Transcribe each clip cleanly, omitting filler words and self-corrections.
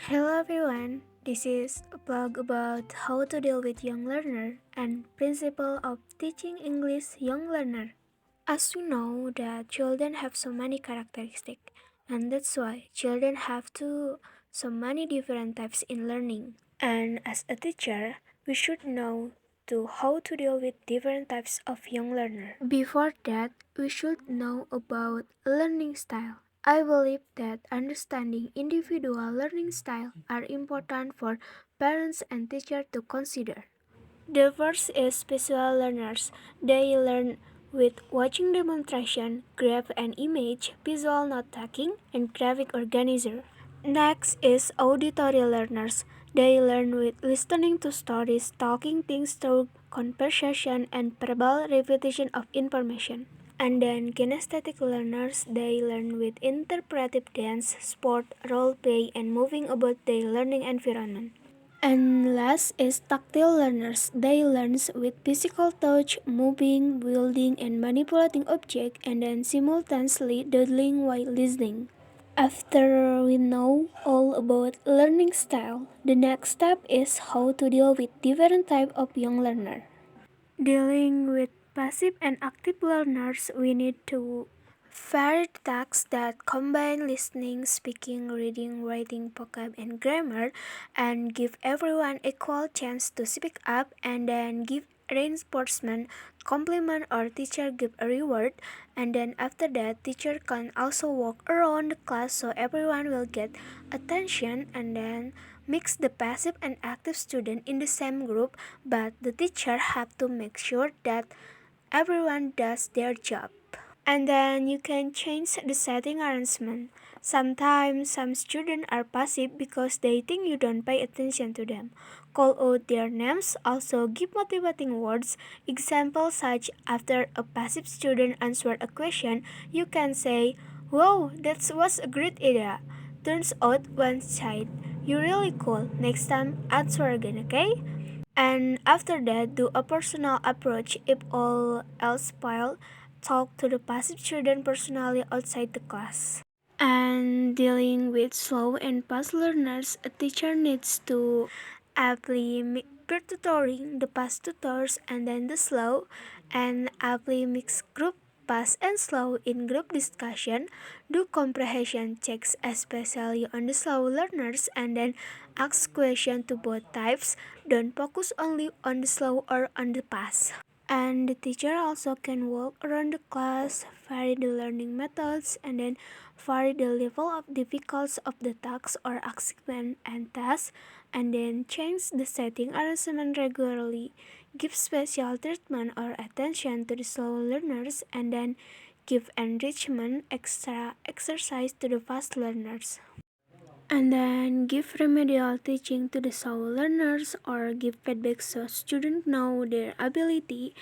Hello everyone, this is a blog about how to deal with young learner and principle of teaching English young learner. As you know that children have so many characteristics and that's why children have so many different types in learning. And as a teacher, we should know how to deal with different types of young learner. Before that, we should know about learning style. I believe that understanding individual learning style are important for parents and teachers to consider. The first is visual learners. They learn with watching demonstration, graph an image, visual note taking, and graphic organizer. Next is auditory learners. They learn with listening to stories, talking things through conversation, and verbal repetition of information. And then kinesthetic learners, they learn with interpretive dance, sport, role play, and moving about their learning environment. And last is tactile learners. They learn with physical touch, moving, wielding, and manipulating objects, and then simultaneously doodling while listening. After we know all about learning style, the next step is how to deal with different type of young learner. Dealing with passive and active learners, we need to vary tasks that combine listening, speaking, reading, writing, vocab, and grammar, and give everyone equal chance to speak up, and then give reinforcement, compliment, or teacher give a reward, and then after that, teacher can also walk around the class so everyone will get attention, and then mix the passive and active student in the same group, but the teacher have to make sure that everyone does their job. And then you can change the setting arrangement. Sometimes some students are passive because they think you don't pay attention to them. Call out their names, also give motivating words. Examples such after a passive student answered a question, you can say, "Wow, that was a great idea. Turns out one side. You're really cool. Next time answer again, okay?" And after that, do a personal approach. If all else fail, talk to the passive student personally outside the class. And dealing with slow and fast learners, a teacher needs to apply peer tutoring, the fast tutors, and then the slow, and apply mixed group fast and slow in group discussion, do comprehension checks especially on the slow learners, and then ask questions to both types, don't focus only on the slow or on the fast. And the teacher also can walk around the class, vary the learning methods, and then vary the level of difficulty of the tasks or assignment and tasks, and then change the setting arrangement regularly, give special treatment or attention to the slow learners, and then give enrichment extra exercise to the fast learners. And then give remedial teaching to the slow learners or give feedback so students know their ability,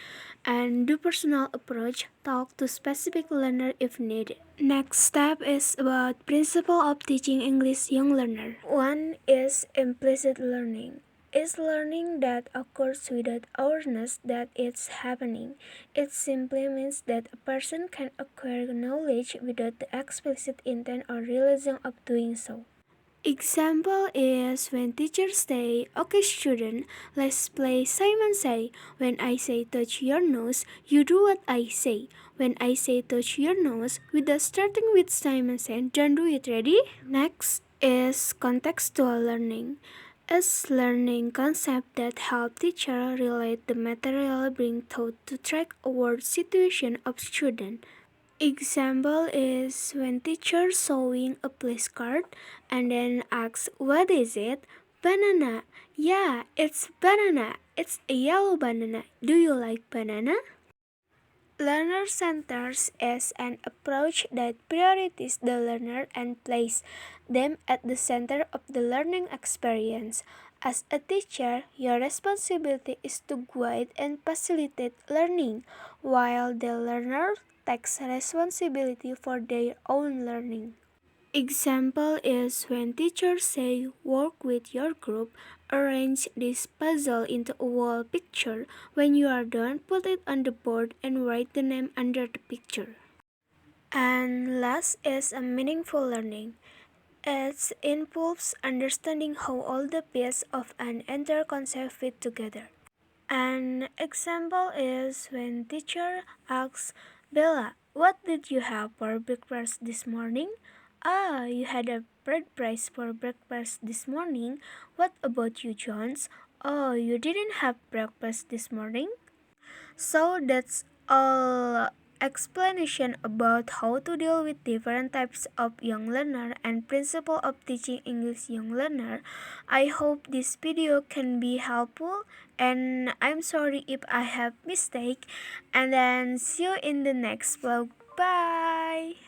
and do personal approach, talk to specific learner if needed. Next step is about principle of teaching English young learner. One is implicit learning. Is learning that occurs without awareness that it's happening. It simply means that a person can acquire knowledge without the explicit intent or realizing of doing so. Example is when teachers say, "Okay student, let's play Simon Say. When I say touch your nose, you do what I say. When I say touch your nose, without starting with Simon Say, don't do it, ready?" Next is contextual learning. Is learning concept that help teacher relate the material being taught to track a word situation of student. Example is when teacher showing a placard and then asks, "What is it?" "Banana." "Yeah, it's banana. It's a yellow banana. Do you like banana?" Learner centers is an approach that prioritizes the learner and places them at the center of the learning experience. As a teacher, your responsibility is to guide and facilitate learning, while the learner takes responsibility for their own learning. Example is when teachers say, "Work with your group, arrange this puzzle into a wall picture. When you are done, put it on the board and write the name under the picture." And last is a meaningful learning. It involves understanding how all the pieces of an entire concept fit together. An example is when teacher asks Bella, "What did you have for breakfast this morning?" "Ah, you had a bread fries for breakfast this morning. What about you, Jones?" "Oh, you didn't have breakfast this morning?" So that's all explanation about how to deal with different types of young learner and principle of teaching English young learner. I hope this video can be helpful, and I'm sorry if I have mistake, and then see you in the next vlog. Bye.